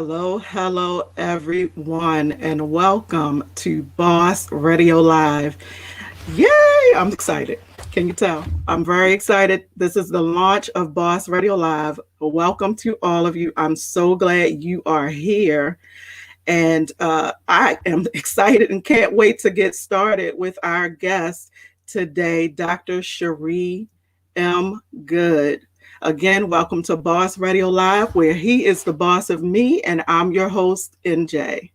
Hello, everyone, and welcome to Boss Radio Live. Yay! I'm excited. Can you tell? I'm very excited. This is the launch of Boss Radio Live. Welcome to all of you. I'm so glad you are here. And I am excited and can't wait to get started with our guest today, Dr. Chere M. Goode. Again, welcome to Boss Radio Live, where he is the boss of me and I'm your host, NJ.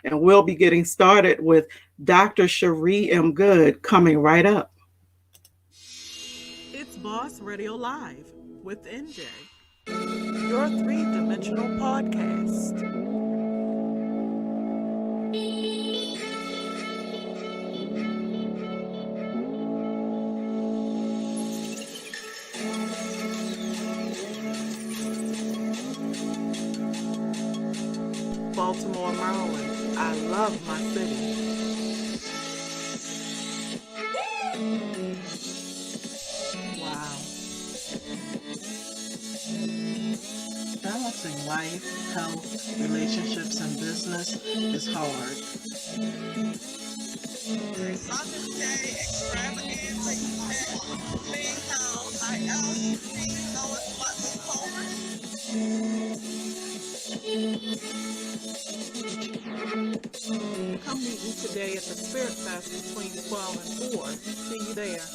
And we'll be getting started with Dr. Chere M. Goode coming right up. It's Boss Radio Live with NJ, your three-dimensional podcast. Baltimore, Maryland. I love my city. Wow. Balancing life, health, relationships, and business is hard. Mother's Day extravaganza event being held by LUC Lois Butler Coleman. Come meet me today at the Spirit Fest between 12 and 4. See you there.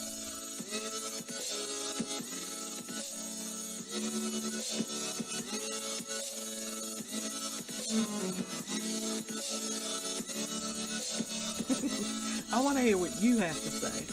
I want to hear what you have to say.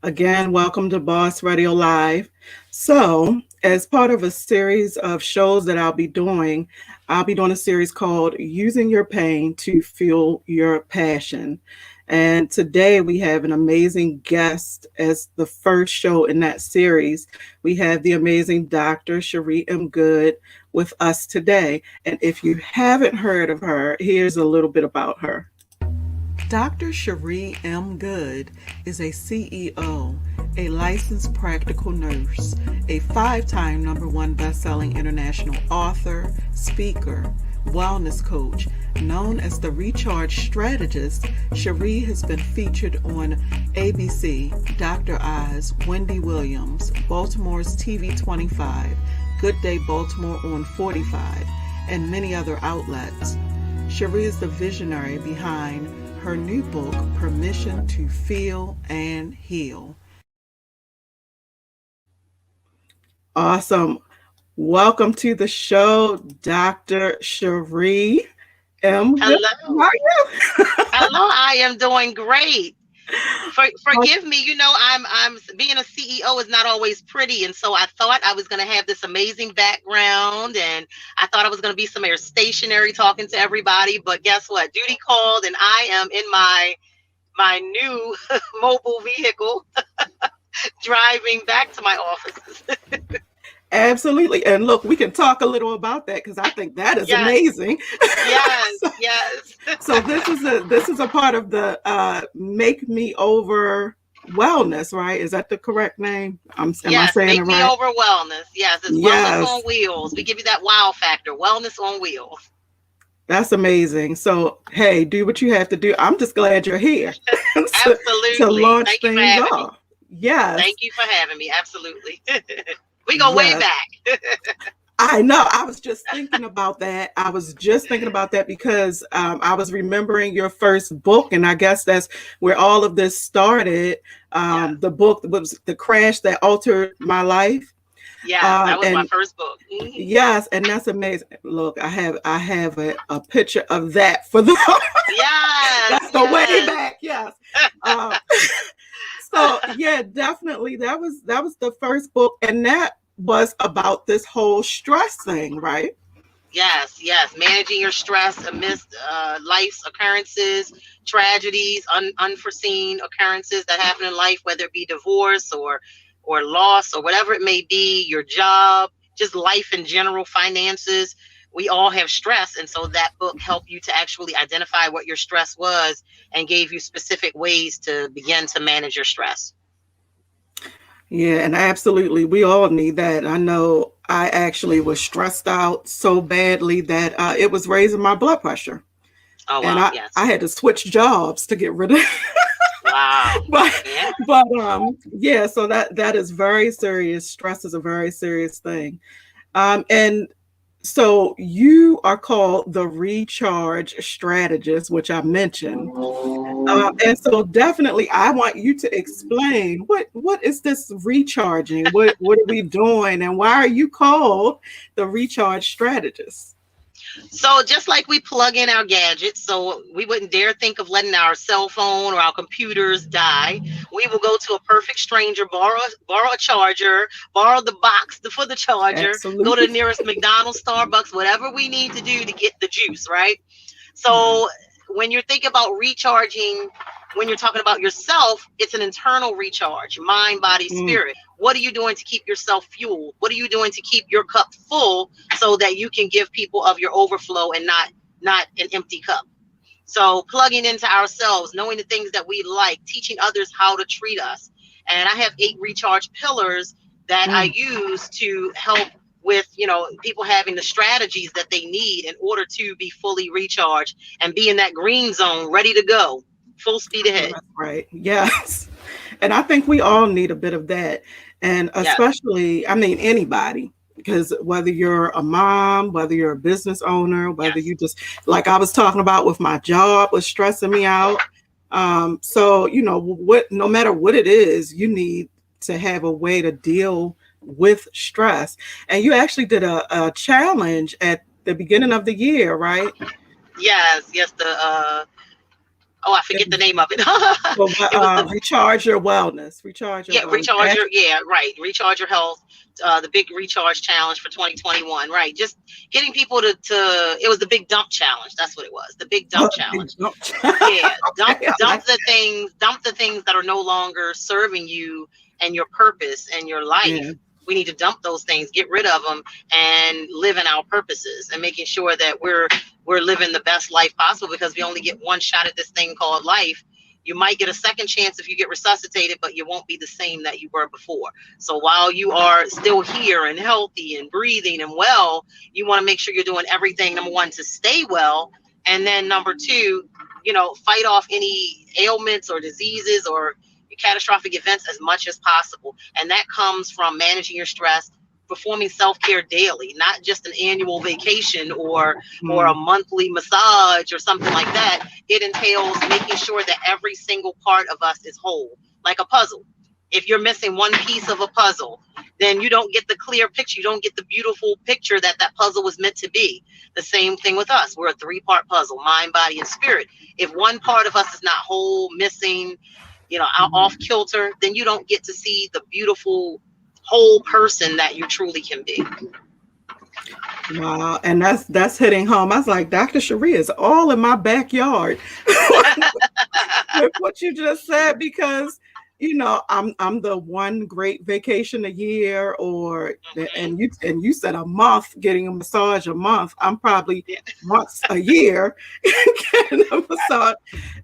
Again, welcome to Boss Radio Live. So, as part of a series of shows that I'll be doing a series called Using Your Pain to Fuel Your Passion. And today we have an amazing guest as the first show in that series. We have the amazing Dr. Chere M. Goode with us today. And if you haven't heard of her, here's a little bit about her. Dr. Chere M. Goode is a CEO, a licensed practical nurse, a 5-time #1 best-selling international author, speaker, wellness coach. Known as the Recharge Strategist, Chere has been featured on ABC, Dr. Oz, Wendy Williams, Baltimore's TV 25, Good Day Baltimore on 45, and many other outlets. Chere is the visionary behind her new book, Permission to Feel and Heal. Awesome. Welcome to the show, Dr. Chere M. Hello. How are you? Hello, I am doing great. Forgive me, I'm being a CEO is not always pretty, and so I thought I was going to have this amazing background, and I thought I was going to be somewhere stationary talking to everybody. But guess what? Duty called, and I am in my new mobile vehicle, driving back to my offices. Absolutely. And look, we can talk a little about that because I think that is amazing. Yes, yes. So this is a part of the Make Me Over Wellness, right? Is that the correct name? Am I saying Make it Me right? Over Wellness. Yes, it's Wellness on Wheels. We give you that wow factor. Wellness on Wheels. That's amazing. So, hey, do what you have to do. I'm just glad you're here. Absolutely. To launch Thank you for things having off. me. Yes. Thank you for having me. Absolutely. We go way back. I know. I was just thinking about that. Because I was remembering your first book, and I guess that's where all of this started. The book was The Crash That Altered My Life. Yeah, that was my first book. Mm-hmm. Yes, and that's amazing. Look, I have a picture of that for the that's the way back. Yes. So yeah, definitely that was the first book, and that was about this whole stress thing, right? Yes, managing your stress amidst life's occurrences, tragedies, unforeseen occurrences that happen in life, whether it be divorce or loss or whatever it may be, your job, just life in general, finances. we all have stress. And so that book helped you to actually identify what your stress was and gave you specific ways to begin to manage your stress. Yeah, and absolutely, we all need that. I know I actually was stressed out so badly that it was raising my blood pressure, Oh, and wow. I Yes. had to switch jobs to get rid of. Wow. but Yeah. yeah, so that is very serious. Stress is a very serious thing. And so you are called the Recharge Strategist, which I mentioned. And so definitely I want you to explain what is this recharging? What are we doing? And why are you called the Recharge Strategist? So just like we plug in our gadgets, so we wouldn't dare think of letting our cell phone or our computers die. We will go to a perfect stranger, borrow a charger, borrow the box for the charger, go to Absolutely. the nearest McDonald's, Starbucks, whatever we need to do to get the juice, right? Yeah. So when you're thinking about recharging, when you're talking about yourself, it's an internal recharge, mind, body, Mm, spirit. What are you doing to keep yourself fueled? What are you doing to keep your cup full so that you can give people of your overflow and not an empty cup? So plugging into ourselves, knowing the things that we like, teaching others how to treat us. And I have 8 recharge pillars that I mm. use to help with, people having the strategies that they need in order to be fully recharged and be in that green zone, ready to go, full speed Well, ahead. that's right. Yes. And I think we all need a bit of that. And Yes, especially, I mean, anybody, because whether you're a mom, whether you're a business owner, whether yes. you just, like I was talking about with my job, was stressing me out. So, no matter what it is, you need to have a way to deal with stress. And you actually did a challenge at the beginning of the year, right? Yes, yes. Oh, I It forget the was, name of it. well, It was the recharge your wellness, recharge your Yeah, wellness. recharge your yeah, right. Recharge your health. The big recharge challenge for 2021. Right. Just getting people to it was the big dump challenge. That's what it was. The big dump challenge. Yeah. Dump Okay, I dump like. the things that are no longer serving you and your purpose and your Yeah. life. We need to dump those things, get rid of them, and live in our purposes and making sure that we're living the best life possible because we only get one shot at this thing called life. You might get a second chance if you get resuscitated, but you won't be the same that you were before. So while you are still here and healthy and breathing and well, you want to make sure you're doing everything, number one, to stay well. And then number two, fight off any ailments or diseases or catastrophic events as much as possible. And that comes from managing your stress, performing self-care daily, not just an annual vacation or a Mm, monthly massage or something like that. It entails making sure that every single part of us is whole, like a puzzle. If you're missing one piece of a puzzle, then you don't get the clear picture. You don't get the beautiful picture that that puzzle was meant to be. The same thing with us. We're a three-part puzzle, mind, body, and spirit. If one part of us is not whole, missing, out mm. off kilter, then you don't get to see the beautiful whole person that you truly can be. Wow, and that's hitting home. I was like, Dr. Sharia is all in my backyard with what you just said because I'm the one great vacation a year, or Mhm. and you said a month, getting a massage a month. I'm probably Yeah. once a year getting a massage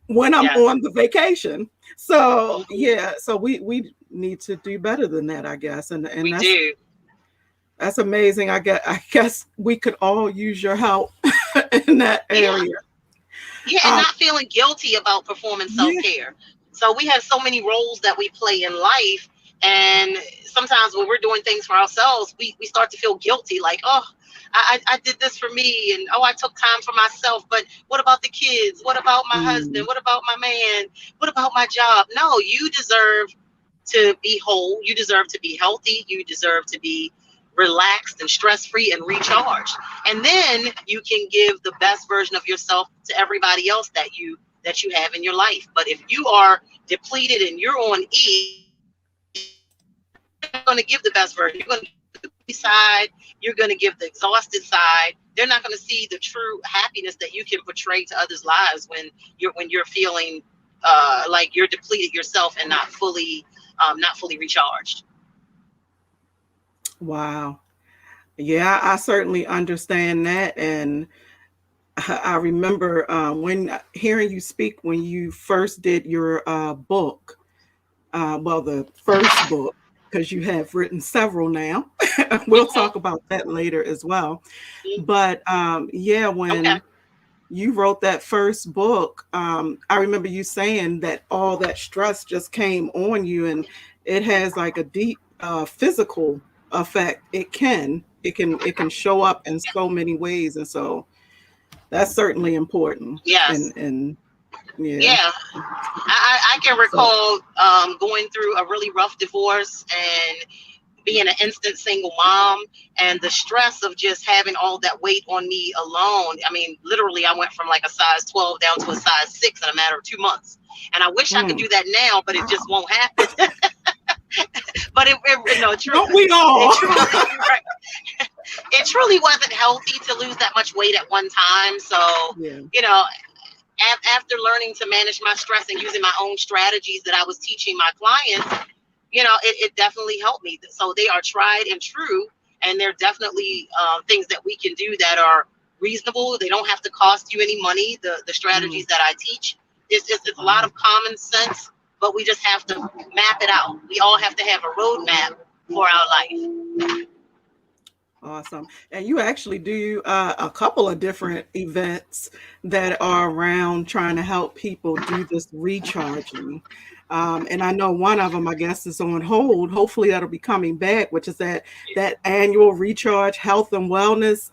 when I'm Yes, on the vacation. So mhm, yeah, so we need to do better than that, I guess, and we do. that's amazing. I guess we could all use your help in that Yeah. area. Yeah, and Um, not feeling guilty about performing self yeah. care. So we have so many roles that we play in life. And sometimes when we're doing things for ourselves, we start to feel guilty like, oh, I did this for me. And oh, I took time for myself. But what about the kids? What about my husband? Mm, What about my man? What about my job? No, you deserve to be whole. You deserve to be healthy. You deserve to be relaxed and stress free and recharged. And then you can give the best version of yourself to everybody else that you have in your life. But if you are depleted and you're on E, you're not going to give the best version. You're going to give the grumpy side. You're going to give the exhausted side. They're not going to see the true happiness that you can portray to others' lives when you're feeling like you're depleted yourself and not fully recharged. wow. Yeah, I certainly understand that. And I remember when hearing you speak when you first did your book, well, the first book, because you have written several now. We'll talk Hmm. about that later as well. But yeah, Okay. when you wrote that first book, I remember you saying that all that stress just came on you, and it has like a deep physical effect. It can show up in so many ways, and so that's certainly important. Yes. And yeah, Yeah. I can so recall going through a really rough divorce and being an instant single mom, and the stress of just having all that weight on me alone. I mean, literally, I went from like a size 12 down to a size 6 in a matter of 2 months. And I wish I could mm, do that now, but it just wow, won't happen. But no, don't we all? it truly, right, it truly wasn't healthy to lose that much weight at one time. So, Yeah. you know, after learning to manage my stress and using my own strategies that I was teaching my clients, it definitely helped me. So they are tried and true, and they're definitely things that we can do that are reasonable. They don't have to cost you any money. The Mm, strategies that I teach, it's a lot wow. of common sense, but we just have to map it out. We all have to have a roadmap for our life. Awesome. And you actually do a couple of different events that are around trying to help people do this recharging. And I know one of them, I guess, is on hold. Hopefully, that'll be coming back, which is that annual Recharge Health and Wellness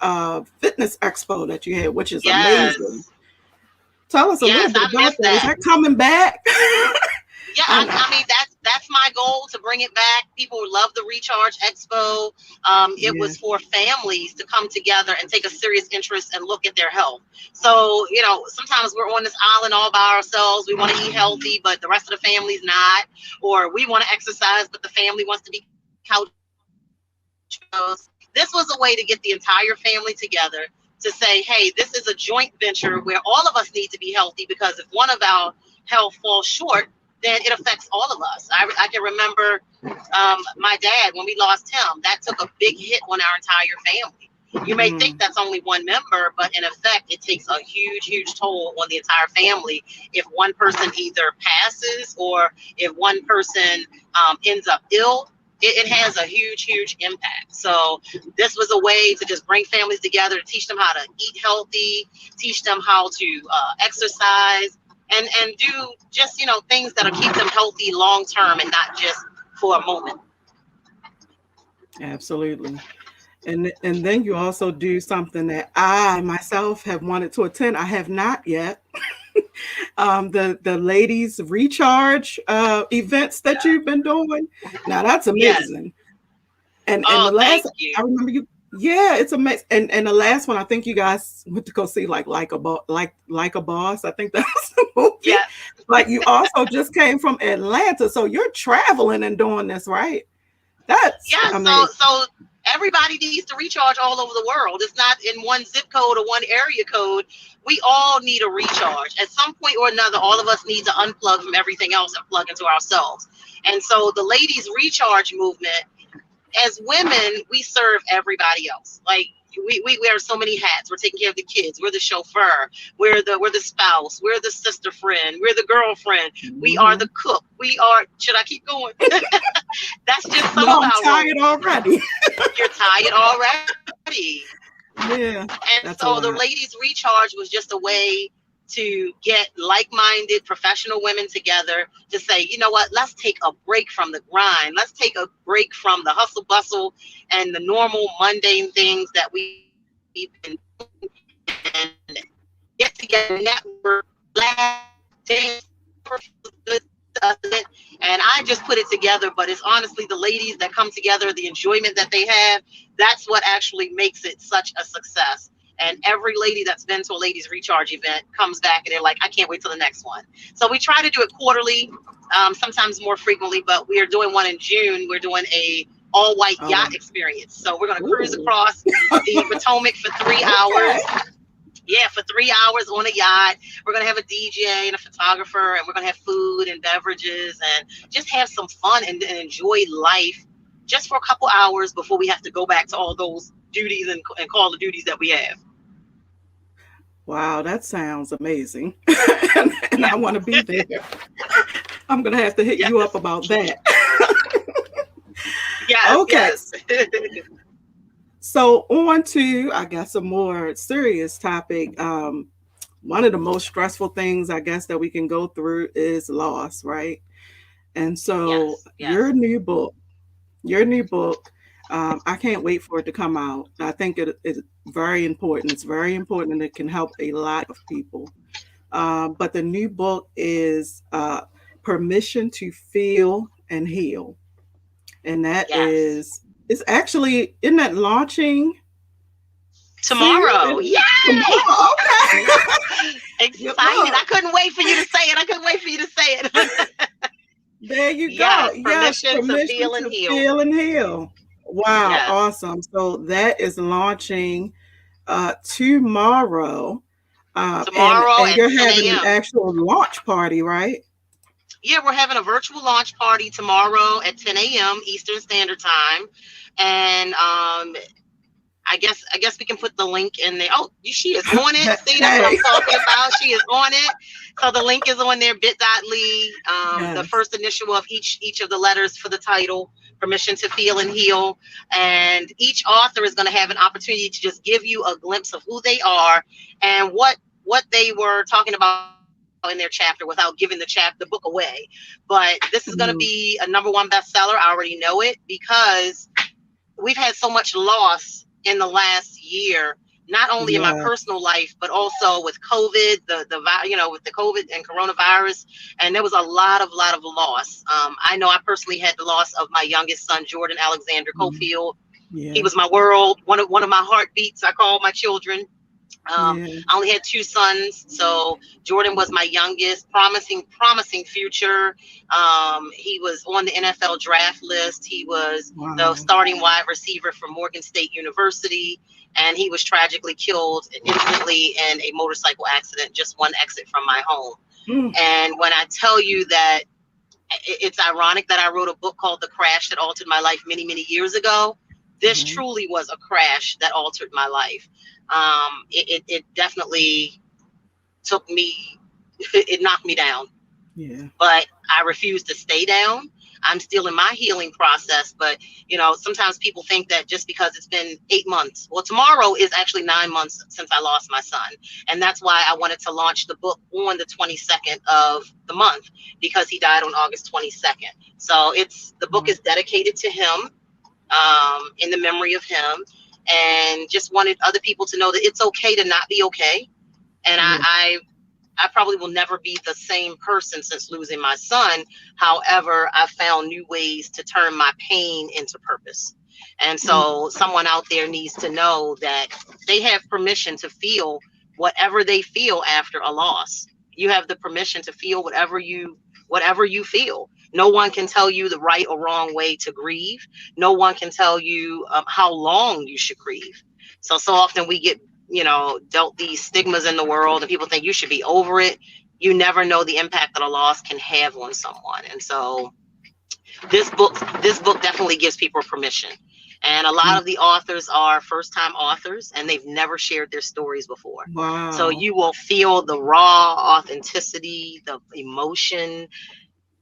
Fitness Expo that you had, which is amazing. Yes, Tell us a little yes, bit I about missed that. Is that. that coming back? Yeah, I, I mean that's my goal, to bring it back. People love the Recharge Expo. It yeah. was for families to come together and take a serious interest and look at their health. So sometimes we're on this island all by ourselves. We want to eat healthy, but the rest of the family's not, or we want to exercise, but the family wants to be couch potatoes. This was a way to get the entire family together to say, hey, this is a joint venture where all of us need to be healthy, because if one of our health falls short, then it affects all of us. I can remember my dad, when we lost him, that took a big hit on our entire family. You may think Mm, that's only one member, but in effect, it takes a huge, huge toll on the entire family if one person either passes, or if one person ends up ill. It has a huge, huge impact. So this was a way to just bring families together, to teach them how to eat healthy, teach them how to exercise, and do just things that'll keep them healthy long term, and not just for a moment. absolutely. And then you also do something that I myself have wanted to attend. I have not yet. The ladies recharge events that you've been doing. Now that's Yes. amazing. And Oh, the last thank you. I remember you. Yeah, it's amazing. And the last one, I think you guys went to go see like a boss. I think that's the movie. Yeah. But you also just came from Atlanta, so you're traveling and doing this, right? That's Yeah. So amazing. so everybody needs to recharge all over the world. It's not in one zip code or one area code. We all need a recharge at some point or another. All of us need to unplug from everything else and plug into ourselves. And so the ladies recharge movement, as women, we serve everybody else. Like, we wear so many hats. We're taking care of the kids. We're the chauffeur. We're the spouse. We're the sister friend. We're the girlfriend. We are the Mhm. cook. We are. Should I keep going? That's just some No, of I'm our tired roles. already. You're tired already. And Yeah, so the that's a ladies lot. recharge was just a way to get like-minded professional women together to say, you know what, let's take a break from the grind. Let's take a break from the hustle bustle and the normal mundane things that we've been doing, and get together, network, laugh, dance, whatever feels good to us. And I just put it together, but it's honestly the ladies that come together, the enjoyment that they have, that's what actually makes it such a success. And every lady that's been to a ladies recharge event comes back and they're like, I can't wait till the next one. So we try to do it quarterly, sometimes more frequently, but we are doing one in June. We're doing a all white Oh, yacht experience. So we're going to cruise ooh, across the Potomac for 3 hours. okay. Yeah, for 3 hours on a yacht. We're going to have a DJ and a photographer, and we're going to have food and beverages, and just have some fun and enjoy life just for a couple hours before we have to go back to all those duties and call the duties that we have. Wow, that sounds amazing. And Yeah. I want to be there. I'm going to have to hit you up Yes. about that. Yes. Okay. Yes. So, on to, I guess, a more serious topic. One of the most stressful things, I guess, that we can go through is loss, right? And so, Yes. Yes. your new book, I can't wait for it to come out. I think it is very important. It's very important and it can help a lot of people. But the new book is Permission to Feel and Heal. And that Yes. is actually, isn't that launching soon? Tomorrow. Yay! Tomorrow. Okay. Excited. Look, I couldn't wait for you to say it. I couldn't wait for you to say it. there you go. Yes. Yes, Permission to permission feel and to heal. feel and heal. Wow, Yes. awesome. So that is launching tomorrow. Tomorrow And at you're 10 having an a.m. actual launch party, right? Yeah, we're having a virtual launch party tomorrow at 10 a.m. Eastern Standard Time. And I guess we can put the link in there. Oh, she is on it. See, that's what Hey, I'm talking about. She is on it. So the link is on there, bit.ly. The yes. first initial of each of the letters for the title, Permission to Feel and Heal. And each author is going to have an opportunity to just give you a glimpse of who they are and what they were talking about in their chapter without giving the book away. But this is going to Mm, be a number one bestseller. I already know it because we've had so much loss in the last year, not only in my yeah. personal life, but also with COVID, with the COVID and coronavirus. And there was a lot of loss. I know I personally had the loss of my youngest son, Jordan Alexander Mm, Cofield. He yeah. was my world, one of my heartbeats. I call my children. Yeah. I only had two sons, so Jordan was my youngest, promising future. He was on the NFL draft list. He was the Wow. starting wide receiver for Morgan State University, and he was tragically killed instantly in a motorcycle accident, just one exit from my home. Mm, And when I tell you that it's ironic that I wrote a book called The Crash That Altered My Life many years ago. This right. truly was a crash that altered my life. It definitely took me, it knocked me down, Yeah. but I refuse to stay down. I'm still in my healing process, but sometimes people think that just because it's been 8 months, well, tomorrow is actually 9 months since I lost my son. And that's why I wanted to launch the book on the 22nd of the month, because he died on August 22nd. So the book Wow. is dedicated to him, in the memory of him, and just wanted other people to know that it's okay to not be okay. And Yeah. I probably will never be the same person since losing my son. However, I found new ways to turn my pain into purpose. And Mm, so someone out there needs to know that they have permission to feel whatever they feel after a loss. You have the permission to feel whatever you feel. No one can tell you the right or wrong way to grieve. No one can tell you how long you should grieve. So often we get dealt these stigmas in the world, and people think you should be over it. You never know the impact that a loss can have on someone. And so this book definitely gives people permission. And a lot mm, of the authors are first time authors, and they've never shared their stories before. So wow. you will feel the raw authenticity, the emotion.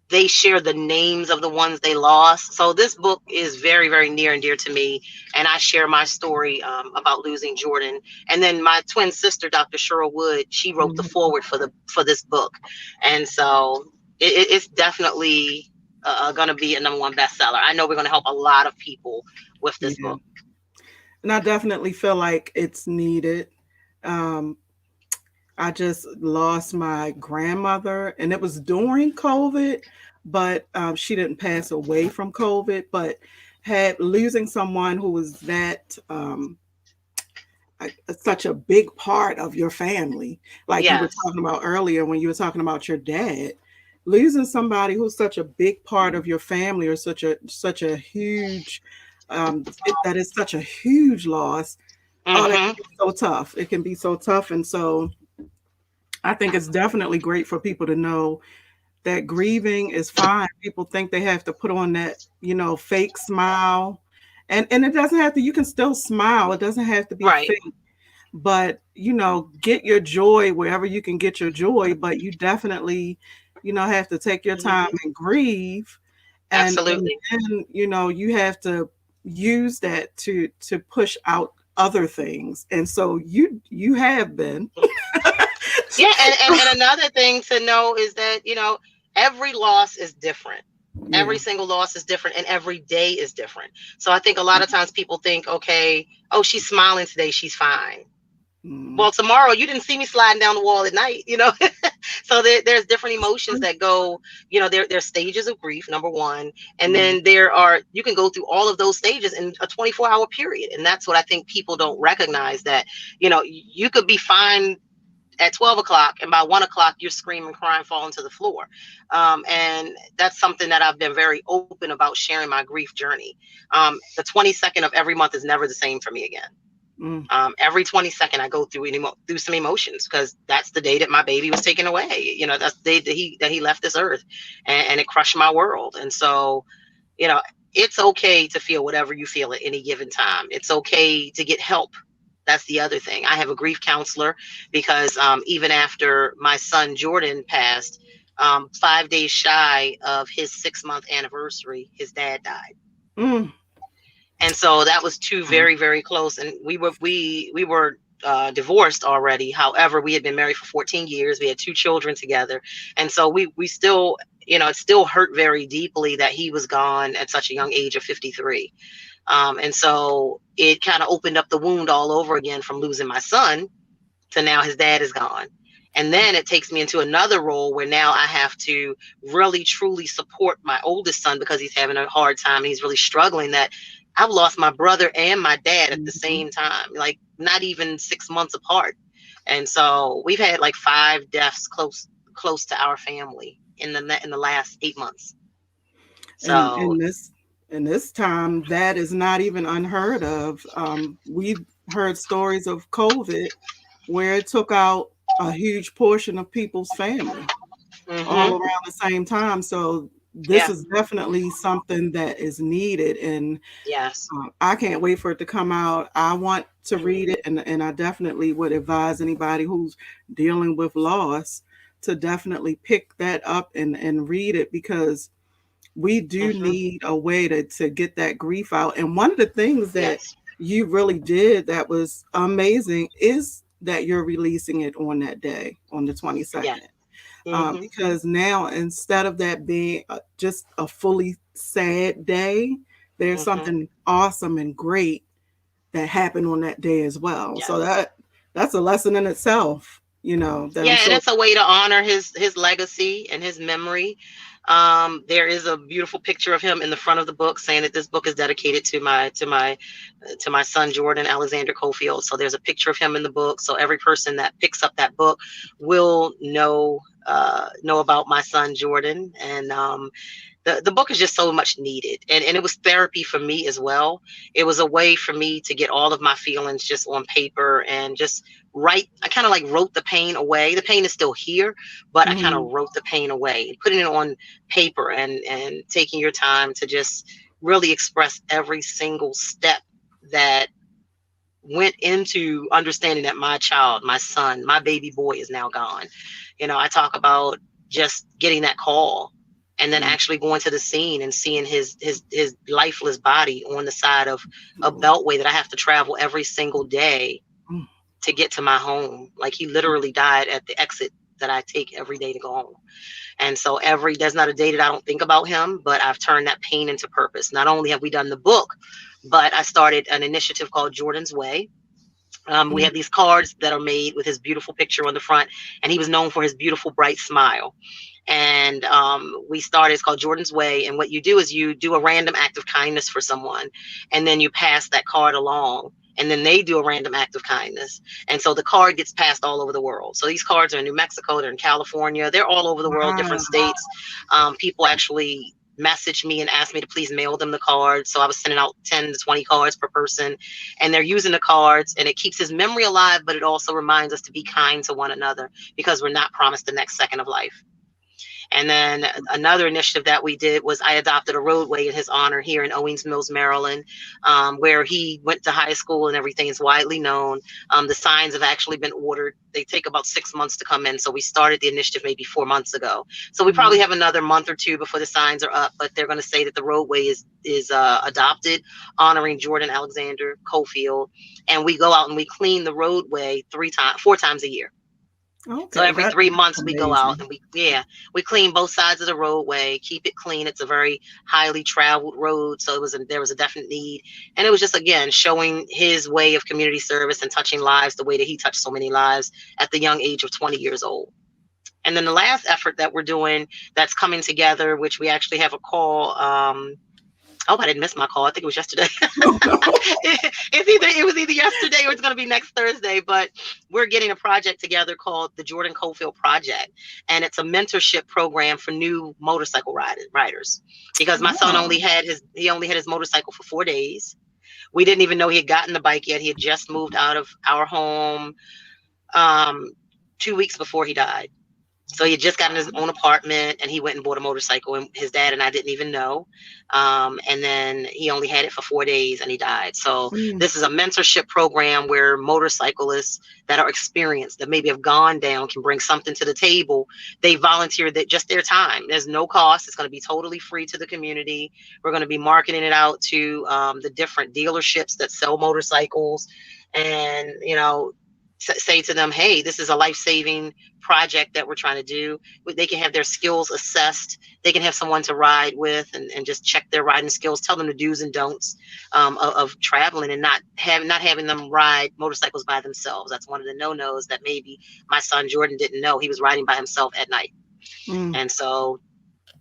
They share the names of the ones they lost. So this book is very, very near and dear to me. And I share my story, about losing Jordan. And then my twin sister, Dr. Cheryl Wood, she wrote the Mhm. foreword for this book. And so it's definitely going to be a number one bestseller. I know we're going to help a lot of people with this Yeah. book. And I definitely feel like it's needed. Um, I just lost my grandmother, and it was during COVID, but she didn't pass away from COVID, but had losing someone who was that such a big part of your family, like you were Yes. talking about earlier when you were talking about your dad. Losing somebody who's such a big part of your family, or such a huge that is such a huge loss. Oh, that can Mm-hmm. be so tough. It can be so tough. And so I think it's definitely great for people to know that grieving is fine. People think they have to put on that, fake smile And it doesn't have to, you can still smile. It doesn't have to be Right. fake, but get your joy wherever you can get your joy, but you definitely, have to take your time Hmm. and grieve. And Absolutely. then, you have to use that to push out other things. And so you have been. Yeah, and another thing to know is that, every loss is different. Every Yeah. single loss is different, and every day is different. So I think a lot of times people think, okay, oh, she's smiling today, she's fine. Mm. Well, tomorrow you didn't see me sliding down the wall at night. So there's different emotions that go, there's stages of grief, number one. And Mm. then you can go through all of those stages in a 24-hour period. And that's what I think people don't recognize, that, you could be fine at 12 o'clock, and by 1 o'clock you're screaming, crying, falling to the floor. And that's something that I've been very open about, sharing my grief journey. The 22nd of every month is never the same for me again. Mm. Every 22nd I go through some emotions, because that's the day that my baby was taken away. That's the day that he left this earth, and it crushed my world. And so, you know, it's okay to feel whatever you feel at any given time. It's okay to get help. That's the other thing. I have a grief counselor, because even after my son Jordan passed, 5 days shy of his 6-month anniversary, his dad died. Mm. And so that was two Wow. very, very close. And we were divorced already. However, we had been married for 14 years. We had 2 children together, and so we still, it still hurt very deeply that he was gone at such a young age of 53. And so it kind of opened up the wound all over again, from losing my son to now his dad is gone. And then it takes me into another role where now I have to really truly support my oldest son, because he's having a hard time and he's really struggling. That I've lost my brother and my dad at the Mhm. same time, like not even 6 months apart. And so we've had like 5 deaths close to our family in the last 8 months. And So in this time, that is not even unheard of. We heard stories of COVID where it took out a huge portion of people's family all hmm around the same time. So this yeah, is definitely something that is needed, and yes, I can't wait for it to come out. I want to read it, and I definitely would advise anybody who's dealing with loss to definitely pick that up and read it, because we do hmm need a way to get that grief out. And one of the things that yes, you really did that was amazing is that you're releasing it on that day, on the yeah, 22nd. hmm Because now, instead of that being just a fully sad day, there's hmm something awesome and great that happened on that day as well. yeah. So that's a lesson in itself, that I'm Yeah, and sure. it's a way to honor his legacy and his memory. There is a beautiful picture of him in the front of the book, saying that this book is dedicated to my son Jordan Alexander Cofield. So there's a picture of him in the book, so every person that picks up that book will know about my son Jordan. And the book is just so much needed, and it was therapy for me as well. It was a way for me to get all of my feelings just on paper and just write. I kind of like wrote the pain away. The pain is still here, but I kind of Mhm. wrote the pain away, putting it on paper, and taking your time to just really express every single step that went into understanding that my child, my son, my baby boy is now gone. I talk about just getting that call, and then Mm. actually going to the scene and seeing his lifeless body on the side of a Oh. beltway that I have to travel every single day Mm. to get to my home. Like, he literally died at the exit that I take every day to go home. And so there's not a day that I don't think about him, but I've turned that pain into purpose. Not only have we done the book, but I started an initiative called Jordan's Way. We Mm. have these cards that are made with his beautiful picture on the front, and he was known for his beautiful, bright smile. And we started, it's called Jordan's Way. And what you do is you do a random act of kindness for someone, and then you pass that card along. And then they do a random act of kindness. And so the card gets passed all over the world. So these cards are in New Mexico, they're in California, they're all over the world, different Wow. states. People actually messaged me and asked me to please mail them the cards. So I was sending out 10 to 20 cards per person, and they're using the cards, and it keeps his memory alive, but it also reminds us to be kind to one another, because we're not promised the next second of life. And then another initiative that we did was I adopted a roadway in his honor here in Owings Mills, Maryland, where he went to high school and everything is widely known. The signs have actually been ordered. They take about 6 months to come in. So we started the initiative maybe 4 months ago. So we probably have another month or two before the signs are up, but they're going to say that the roadway is adopted, honoring Jordan Alexander Cofield. And we go out and we clean the roadway 4 times a year. So Okay, every that's 3 months we go out amazing. and we clean both sides of the roadway, keep it clean. It's a very highly traveled road, so there was a definite need, and it was just again showing his way of community service and touching lives the way that he touched so many lives at the young age of 20 years old. And then the last effort that we're doing that's coming together, which we actually have a call. Oh, I didn't miss my call. I think it was yesterday. Oh, no. It was either yesterday or it's going to be next Thursday. But we're getting a project together called the Jordan Cofield Project, and it's a mentorship program for new motorcycle riders. Because my son Oh. only had his motorcycle for 4 days. We didn't even know he had gotten the bike yet. He had just moved out of our home 2 weeks before he died. So he had just gotten his own apartment and he went and bought a motorcycle, and his dad and I didn't even know. And then he only had it for 4 days and he died. So Mm. this is a mentorship program where motorcyclists that are experienced, that maybe have gone down, can bring something to the table. They volunteer that just their time. There's no cost. It's going to be totally free to the community. We're going to be marketing it out to the different dealerships that sell motorcycles, and, say to them, hey, this is a life-saving project that we're trying to do. They can have their skills assessed. They can have someone to ride with and just check their riding skills, tell them the do's and don'ts of traveling, and not having them ride motorcycles by themselves. That's one of the no-nos that maybe my son Jordan didn't know. He was riding by himself at night. Mm. And so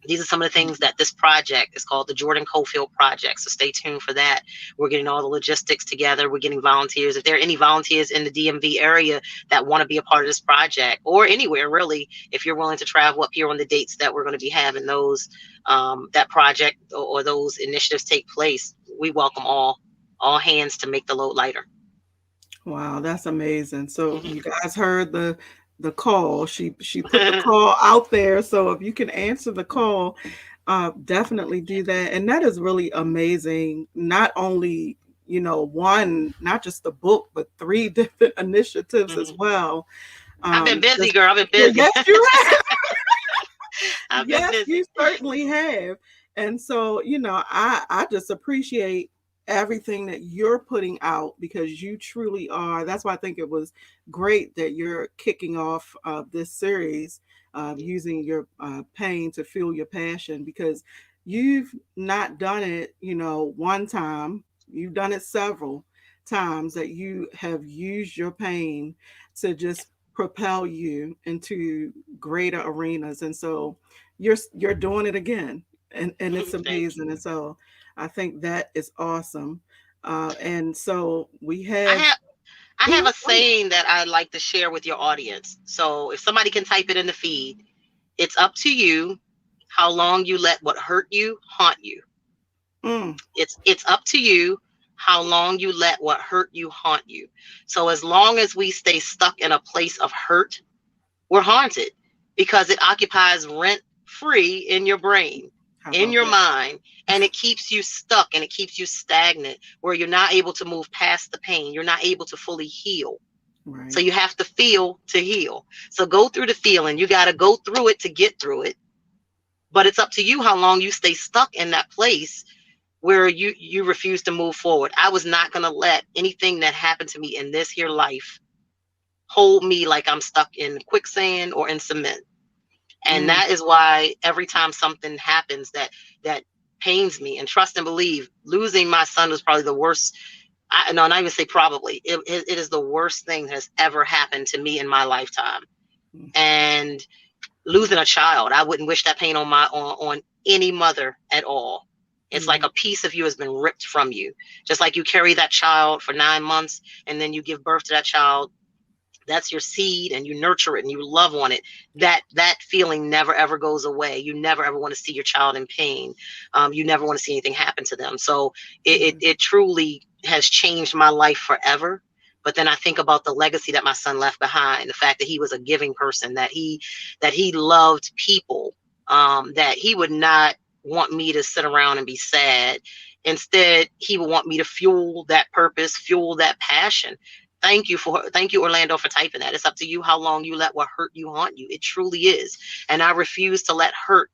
these are some of the things that this project is called, the Jordan Cofield Project. So stay tuned for that. We're getting all the logistics together. We're getting volunteers. If there are any volunteers in the DMV area that want to be a part of this project, or anywhere really, if you're willing to travel up here on the dates that we're going to be having those, that project or those initiatives take place, we welcome all hands to make the load lighter. Wow, that's amazing. So you guys heard the call. She put the call out there. So if you can answer the call, definitely do that. And that is really amazing. Not only, not just the book, but three different initiatives as Mhm. well. I've been busy, Just, girl. I've been well, busy. yes, you have. I've been Yes, you busy. certainly have. And so, I just appreciate everything that you're putting out, because you truly are. That's why I think it was great that you're kicking off this series, using your pain to fuel your passion, because you've not done it, one time. You've done it several times, that you have used your pain to just propel you into greater arenas. And so you're doing it again, and it's Thank amazing. you. And so I think that is awesome. And so we I have. have I have Mhm. a saying that I like to share with your audience. So if somebody can type it in the feed, it's up to you how long you let what hurt you haunt you. Mm. It's up to you how long you let what hurt you haunt you. So as long as we stay stuck in a place of hurt, we're haunted, because it occupies rent free in your brain, How in about your that? mind, and it keeps you stuck and it keeps you stagnant, where you're not able to move past the pain. You're not able to fully heal. So Right. you have to feel to heal. So go through the feeling. You got to go through it to get through it. But it's up to you how long you stay stuck in that place where you refuse to move forward. I was not going to let anything that happened to me in this here life hold me like I'm stuck in quicksand or in cement. And Mm. that is why every time something happens that pains me, and trust and believe, losing my son was probably the worst. No, not even say probably. It is the worst thing that has ever happened to me in my lifetime. Mm. And losing a child, I wouldn't wish that pain on any mother at all. It's like Yeah. a piece of you has been ripped from you. Just like you carry that child for 9 months and then you give birth to that child, that's your seed, and you nurture it and you love on it. That feeling never ever goes away. You never ever want to see your child in pain. You never want to see anything happen to them. So it Yeah. truly has changed my life forever. But then I think about the legacy that my son left behind, the fact that he was a giving person, that he loved people, that he would not want me to sit around and be sad. Instead, he would want me to fuel that purpose, fuel that passion. Thank you, Orlando, for typing that. It's up to you how long you let what hurt you haunt you. It truly is. And I refuse to let hurt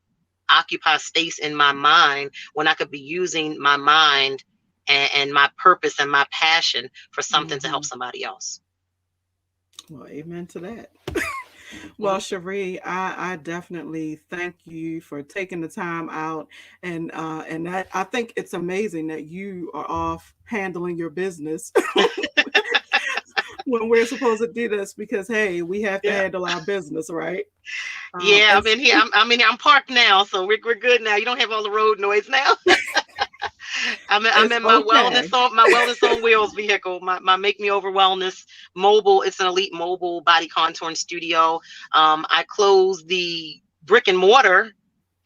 occupy space in my mind when I could be using my mind and my purpose and my passion for something to help Hmm. somebody else. Well, amen to that. Well, Mhm. Cherie, I definitely thank you for taking the time out, and that I think it's amazing that you are off handling your business when we're supposed to do this because hey, we have to Yeah. handle our business, right? Yeah, And I'm in here. I'm parked now, so we're good now. You don't have all the road noise now. I'm it's in okay. my wellness on wheels vehicle. My Make Me Over Wellness mobile. It's an elite mobile body contouring studio. I closed the brick and mortar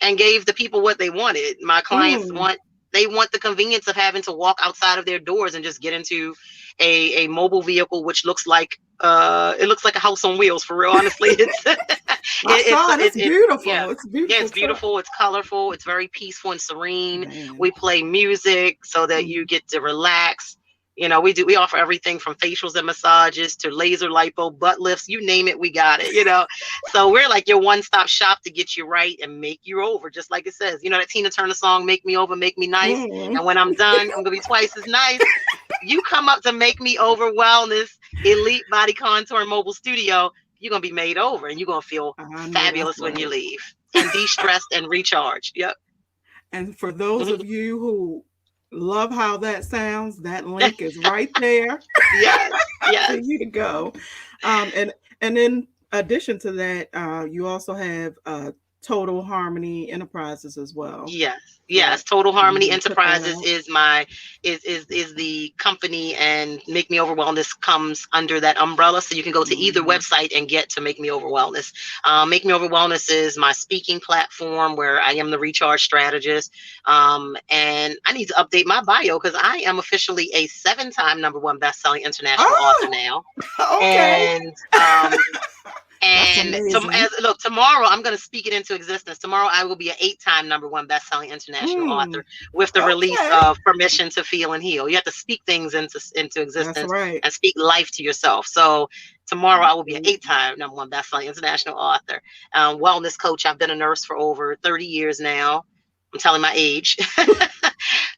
and gave the people what they wanted. My clients Mm. want they want the convenience of having to walk outside of their doors and just get into a mobile vehicle, which looks like a house on wheels for real. Honestly, I saw it. It's yeah. beautiful. It's a Yeah, beautiful it's truck. beautiful. It's colorful. It's very peaceful and serene. Man. We play music so that you Mm. get to relax. We offer everything from facials and massages to laser lipo, butt lifts, you name it, we got it. So we're like your one-stop shop to get you right and make you over, just like it says. You know that Tina Turner song, Make Me Over, Make Me Nice. Mm. And when I'm done, I'm gonna be twice as nice. You come up to Make Me Over Wellness, Elite Body Contour and Mobile Studio, you're gonna be made over and you're gonna feel I know that's fabulous when you right. leave and de-stressed and recharged. Yep. And for those of you who love how that sounds, that link is right there Yes, for yes. you to go. And in addition to that, you also have Total Harmony Enterprises as well. Yes, yes. Correct. Total You Harmony want to put that Enterprises out. is my is the company, and Make Me Over Wellness comes under that umbrella. So you can go to either Mhm. website and get to Make Me Over Wellness. Make Me Over Wellness is my speaking platform where I am the recharge strategist. And I need to update my bio because I am officially a seven-time number one best-selling international author Oh, now. okay. And That's as amazing. look, tomorrow I'm going to speak it into existence. Tomorrow I will be an eight-time number one best-selling international Mm, author with the release okay. of Permission to Feel and Heal. You have to speak things into That's existence right. and speak life to yourself. So tomorrow I will be an Absolutely. eight-time number one best-selling international author, wellness coach. I've been a nurse for over 30 years now. I'm telling my age,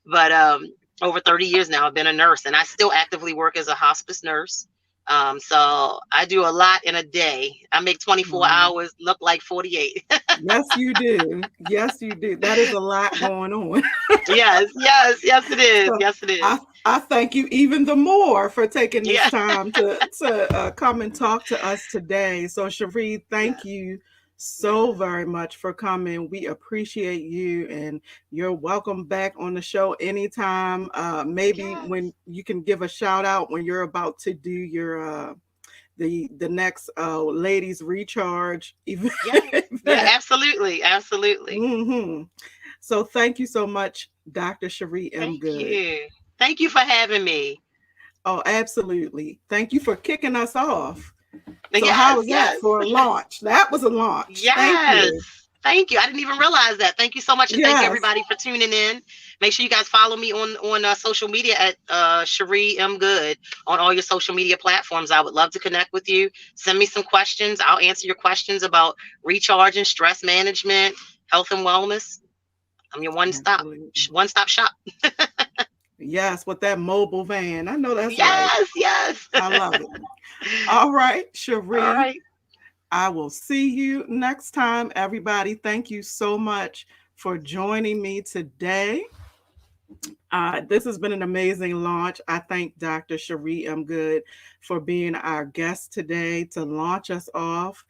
but over 30 years now I've been a nurse, and I still actively work as a hospice nurse. So I do a lot in a day. I make 24 Wow. hours look like 48. Yes, you do. Yes, you do. That is a lot going on. Yes, yes, yes, it is. So Yes, it I is. I thank you even the more for taking this Yeah, time to come and talk to us today. So Cherie, yeah, thank you so yes, very much for coming. We appreciate you, and you're welcome back on the show anytime. Maybe when yes, you can give a shout out when you're about to do your the next ladies recharge event. yes. Yeah, absolutely, absolutely. Hmm. So thank you so much, Dr. Cherie M. Thank Goode. you. Thank you for having me. Oh, absolutely. Thank you for kicking us off. So how Yes, was that yes. for a launch? That was a launch. Thank Yes. you. Thank you. I didn't even realize that. Thank you so much, and thank you Yes, everybody for tuning in. Make sure you guys follow me on social media at Cherie M Good on all your social media platforms. I would love to connect with you. Send me some questions. I'll answer your questions about recharging, stress management, health and wellness. I'm your absolutely. one stop shop. Yes, with that mobile van. I know that's right. Yes, yes. I love it. All right, All Cherie. right. I will see you next time, everybody. Thank you so much for joining me today. This has been an amazing launch. I thank Dr. Cherie M. Good for being our guest today to launch us off.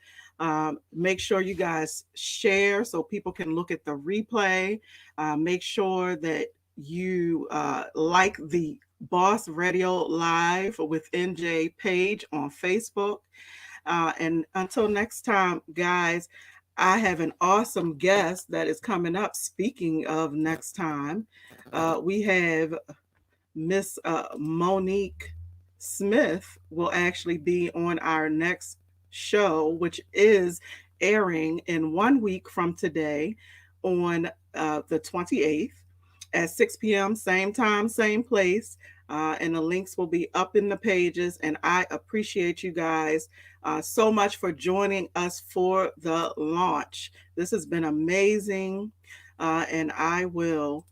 Make sure you guys share so people can look at the replay. Make sure that you like the Boss Radio Live with NJ page on Facebook. And until next time, guys, I have an awesome guest that is coming up. Speaking of next time, we have Miss Monique. Smith will actually be on our next show, which is airing in 1 week from today on the 28th at 6 p.m., same time, same place. And the links will be up in the pages. And I appreciate you guys so much for joining us for the launch. This has been amazing. And I will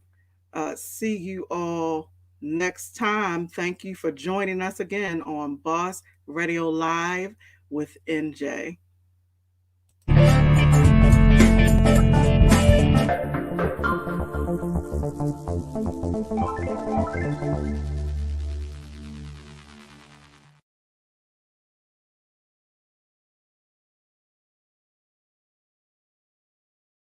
see you all next time. Thank you for joining us again on Boss Radio Live with NJ.